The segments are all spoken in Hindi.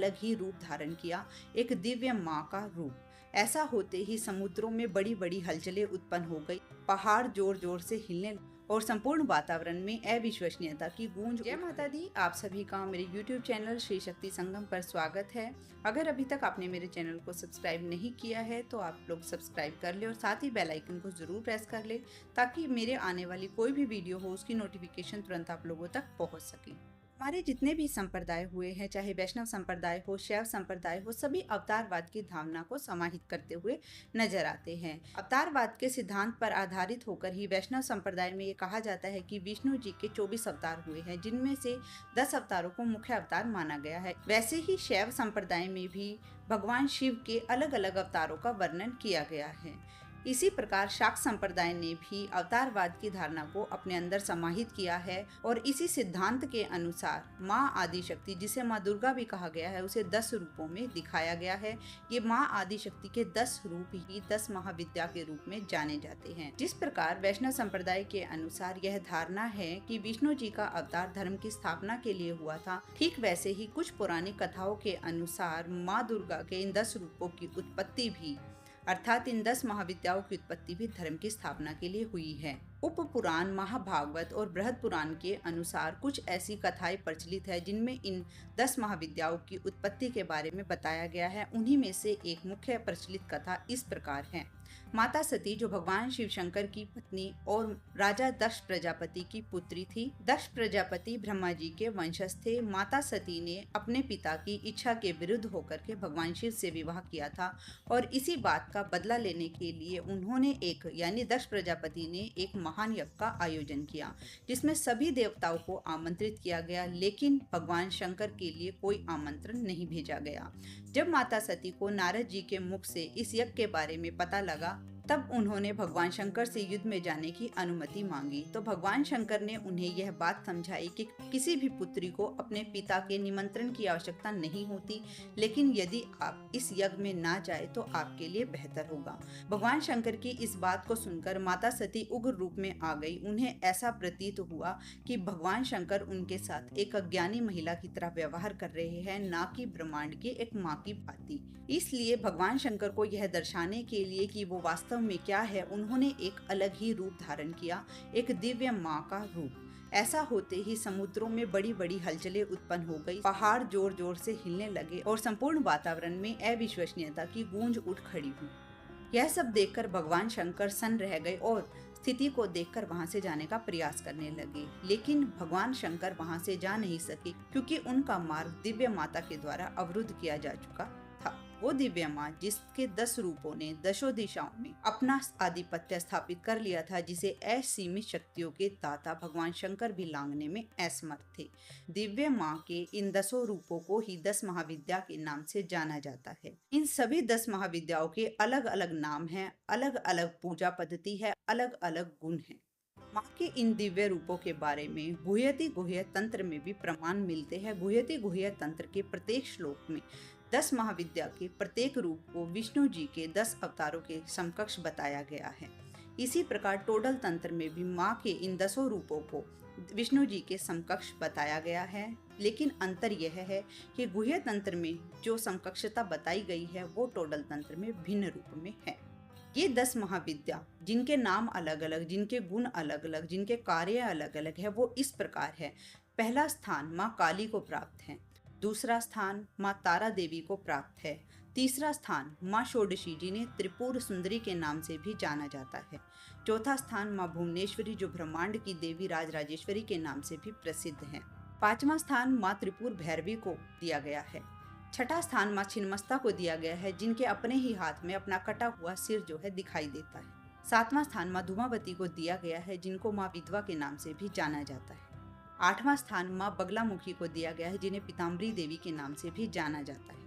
अलग ही रूप धारण किया, एक दिव्य माँ का रूप। ऐसा होते ही समुद्रों में बड़ी बड़ी हलचलें उत्पन्न हो गई, पहाड़ जोर जोर से हिलने और संपूर्ण वातावरण में अविश्वसनीयता की गूंज। जय माता दी, आप सभी का मेरे YouTube चैनल श्री शक्ति संगम पर स्वागत है। अगर अभी तक आपने मेरे चैनल को सब्सक्राइब नहीं किया है तो आप लोग सब्सक्राइब कर ले और साथ ही बेल आइकन को जरूर प्रेस कर ले, ताकि मेरे आने वाली कोई भी वीडियो हो उसकी नोटिफिकेशन तुरंत आप लोगों तक पहुंच सके। हमारे जितने भी संप्रदाय हुए हैं, चाहे वैष्णव संप्रदाय हो, शैव संप्रदाय हो, सभी अवतारवाद की भावना को समाहित करते हुए नजर आते हैं। अवतारवाद के सिद्धांत पर आधारित होकर ही वैष्णव संप्रदाय में ये कहा जाता है कि विष्णु जी के 24 अवतार हुए हैं, जिनमें से 10 अवतारों को मुख्य अवतार माना गया है। वैसे ही शैव संप्रदाय में भी भगवान शिव के अलग अलग अवतारों का वर्णन किया गया है। इसी प्रकार शाक्त संप्रदाय ने भी अवतारवाद की धारणा को अपने अंदर समाहित किया है और इसी सिद्धांत के अनुसार माँ आदिशक्ति, जिसे माँ दुर्गा भी कहा गया है, उसे 10 रूपों में दिखाया गया है। ये माँ आदिशक्ति के 10 रूप ही 10 महाविद्या के रूप में जाने जाते हैं। जिस प्रकार वैष्णव संप्रदाय के अनुसार यह धारणा है कि विष्णु जी का अवतार धर्म की स्थापना के लिए हुआ था, ठीक वैसे ही कुछ पौराणिक कथाओं के अनुसार माँ दुर्गा के इन 10 रूपों की उत्पत्ति भी, अर्थात इन 10 महाविद्याओं की उत्पत्ति भी धर्म की स्थापना के लिए हुई है। उप पुराण, महाभागवत और बृहद पुराण के अनुसार कुछ ऐसी कथाएं प्रचलित है जिनमें इन 10 महाविद्याओं की उत्पत्ति के बारे में बताया गया है। उन्हीं में से एक मुख्य प्रचलित कथा इस प्रकार है। माता सती, जो भगवान शिव शंकर की पत्नी और राजा दक्ष प्रजापति की पुत्री थी। दक्ष प्रजापति ब्रह्मा जी के वंशज थे। माता सती ने अपने पिता की इच्छा के विरुद्ध होकर के भगवान शिव से विवाह किया था और इसी बात का बदला लेने के लिए उन्होंने दक्ष प्रजापति ने एक महान यज्ञ का आयोजन किया, जिसमें सभी देवताओं को आमंत्रित किया गया, लेकिन भगवान शंकर के लिए कोई आमंत्रण नहीं भेजा गया। जब माता सती को नारद जी के मुख से इस यज्ञ के बारे में पता लगा, तब उन्होंने भगवान शंकर से युद्ध में जाने की अनुमति मांगी। तो भगवान शंकर ने उन्हें यह बात समझाई कि किसी भी पुत्री को अपने पिता के निमंत्रण की आवश्यकता नहीं होती, लेकिन यदि आप इस यज्ञ में ना जाए तो आपके लिए बेहतर होगा। भगवान शंकर की इस बात को सुनकर माता सती उग्र रूप में आ गई। उन्हें ऐसा प्रतीत हुआ कि भगवान शंकर उनके साथ एक अज्ञानी महिला की तरह व्यवहार कर रहे हैं, ना कि ब्रह्मांड की एक माँ की भांति। इसलिए भगवान शंकर को यह दर्शाने के लिए कि वो वास्तव में क्या है, उन्होंने एक अलग ही रूप धारण किया, एक दिव्य माँ का रूप। ऐसा होते ही समुद्रों में बड़ी बड़ी हलचलें उत्पन्न हो गई, पहाड़ जोर जोर से हिलने लगे और संपूर्ण वातावरण में अविश्वसनीयता की गूंज उठ खड़ी हुई। यह सब देखकर भगवान शंकर सन्न रह गए और स्थिति को देखकर वहां से जाने का प्रयास करने लगे, लेकिन भगवान शंकर वहां से जा नहीं सके, क्योंकि उनका मार्ग दिव्य माता के द्वारा अवरुद्ध किया जा चुका था। वो दिव्य माँ, जिसके 10 रूपों ने 10 दिशाओं में अपना आधिपत्य स्थापित कर लिया था, जिसे असीमित शक्तियों के दाता भगवान शंकर भी लांघने में असमर्थ थे। दिव्य माँ के इन 10 रूपों को ही 10 महाविद्या के नाम से जाना जाता है। इन सभी 10 महाविद्याओं के अलग अलग नाम हैं, अलग अलग पूजा पद्धति है, अलग अलग गुण है। माँ के इन दिव्य रूपों के बारे में गुह्यति गुह्य तंत्र में भी प्रमाण मिलते हैं। गुह्यति गुह्य तंत्र के प्रत्येक श्लोक में 10 महाविद्या के प्रत्येक रूप को विष्णु जी के 10 अवतारों के समकक्ष बताया गया है। इसी प्रकार टोडल तंत्र में भी माँ के इन 10 रूपों को विष्णु जी के समकक्ष बताया गया है, लेकिन अंतर यह है कि गुह्य तंत्र में जो समकक्षता बताई गई है वो टोडल तंत्र में भिन्न रूप में है। ये 10 महाविद्या, जिनके नाम अलग अलग, जिनके गुण अलग अलग, जिनके कार्य अलग अलग है, वो इस प्रकार है। पहला स्थान माँ काली को प्राप्त है, दूसरा स्थान माँ तारा देवी को प्राप्त है, तीसरा स्थान माँ षोडशी, जिन्हें त्रिपुर सुंदरी के नाम से भी जाना जाता है, चौथा स्थान माँ भुवनेश्वरी, जो ब्रह्मांड की देवी राजराजेश्वरी के नाम से भी प्रसिद्ध है, पांचवा स्थान माँ त्रिपुर भैरवी को दिया गया है, छठा स्थान माँ छिन्नमस्ता को दिया गया है, जिनके अपने ही हाथ में अपना कटा हुआ सिर जो है दिखाई देता है, सातवां स्थान माँ धूमावती को दिया गया है, जिनको माँ विधवा के नाम से भी जाना जाता है, आठवां स्थान माँ बगलामुखी को दिया गया है, जिन्हें पीताम्बरी देवी के नाम से भी जाना जाता है,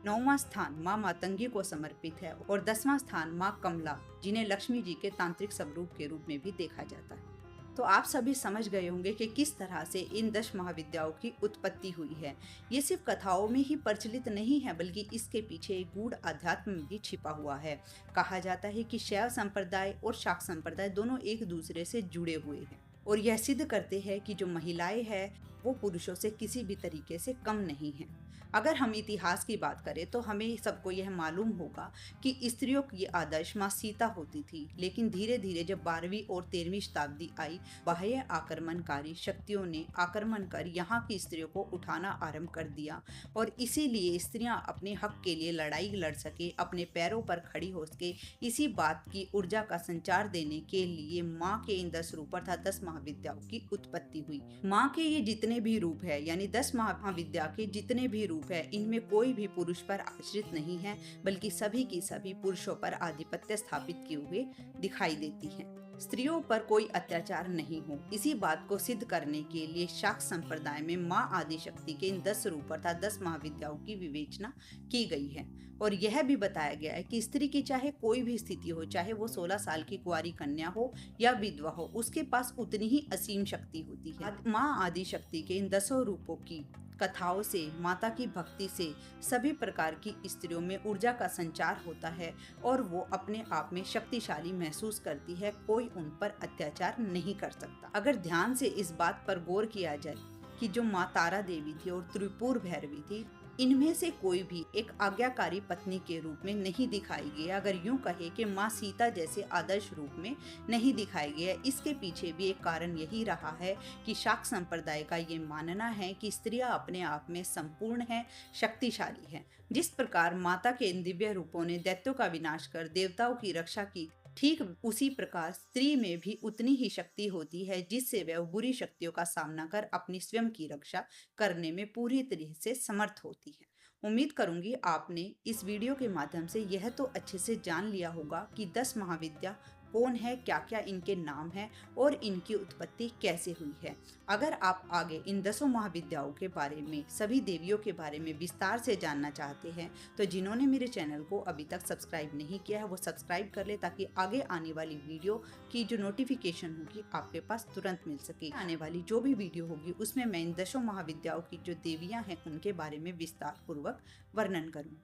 नौवां स्थान माँ मातंगी को समर्पित है और 10वां स्थान माँ कमला, जिन्हें लक्ष्मी जी के तांत्रिक स्वरूप के रूप में भी देखा जाता है। तो आप सभी समझ गए होंगे कि किस तरह से इन 10 महाविद्याओं की उत्पत्ति हुई है। ये सिर्फ कथाओं में ही प्रचलित नहीं है, बल्कि इसके पीछे एक गूढ़ अध्यात्म भी छिपा हुआ है। कहा जाता है कि शैव संप्रदाय और शाक्त संप्रदाय दोनों एक दूसरे से जुड़े हुए हैं और यह सिद्ध करते हैं कि जो महिलाएं हैं वो पुरुषों से किसी भी तरीके से कम नहीं है। अगर हम इतिहास की बात करें तो हमें सबको यह मालूम होगा कि स्त्रियों की आदर्श माँ सीता होती थी, लेकिन धीरे धीरे जब 12वीं और 13वीं शताब्दी आई, बाह्य आक्रमणकारी शक्तियों ने आक्रमण कर यहाँ की स्त्रियों को उठाना आरंभ कर दिया और इसीलिए स्त्रियां अपने हक के लिए लड़ाई लड़ सके, अपने पैरों पर खड़ी हो सके। इसी बात की ऊर्जा का संचार देने के लिए माँ के इन 10 रूप अर्थात 10 महाविद्याओं की उत्पत्ति हुई। माँ के ये जितने भी रूप है यानी 10 महाविद्या के जितने भी रूप है, इनमें कोई भी पुरुष पर आश्रित नहीं है, बल्कि सभी की सभी पुरुषों पर आधिपत्य स्थापित किए हुए दिखाई देती हैं। स्त्रियों पर कोई अत्याचार नहीं हो, इसी बात को सिद्ध करने के लिए शाक्त संप्रदाय में माँ आदिशक्ति के इन 10 रूप अर्थात 10 महाविद्याओं की विवेचना की गई है और यह भी बताया गया है कि स्त्री की चाहे कोई भी स्थिति हो, चाहे वो 16 साल की कुंवारी कन्या हो या विधवा हो, उसके पास उतनी ही असीम शक्ति होती है। माँ आदिशक्ति के इन 10 रूपों की कथाओं से, माता की भक्ति से सभी प्रकार की स्त्रियों में ऊर्जा का संचार होता है और वो अपने आप में शक्तिशाली महसूस करती है। कोई उन पर अत्याचार नहीं कर सकता। अगर ध्यान से इस बात पर गौर किया जाए कि जो माँ तारा देवी थी और त्रिपुर भैरवी थी, इनमें से कोई भी एक आज्ञाकारी पत्नी के रूप में नहीं दिखाई गई। अगर यूं कहे कि माँ सीता जैसे आदर्श रूप में नहीं दिखाई गई है, इसके पीछे भी एक कारण यही रहा है कि शाक्त संप्रदाय का ये मानना है कि स्त्रियां अपने आप में संपूर्ण हैं, शक्तिशाली हैं। जिस प्रकार माता के इन दिव्य रूपों ने दैत्यों का विनाश कर देवताओं की रक्षा की, ठीक उसी प्रकार स्त्री में भी उतनी ही शक्ति होती है जिससे वह बुरी शक्तियों का सामना कर अपनी स्वयं की रक्षा करने में पूरी तरह से समर्थ होती है। उम्मीद करूंगी आपने इस वीडियो के माध्यम से यह तो अच्छे से जान लिया होगा कि 10 महाविद्या कौन है, क्या क्या इनके नाम हैं और इनकी उत्पत्ति कैसे हुई है। अगर आप आगे इन 10 महाविद्याओं के बारे में, सभी देवियों के बारे में विस्तार से जानना चाहते हैं तो जिन्होंने मेरे चैनल को अभी तक सब्सक्राइब नहीं किया है वो सब्सक्राइब कर ले, ताकि आगे आने वाली वीडियो की जो नोटिफिकेशन होगी आपके पास तुरंत मिल सके। आने वाली जो भी वीडियो होगी उसमें मैं इन 10 महाविद्याओं की जो देवियाँ हैं उनके बारे में विस्तार पूर्वक वर्णन करूँगी।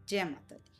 जय माता दी।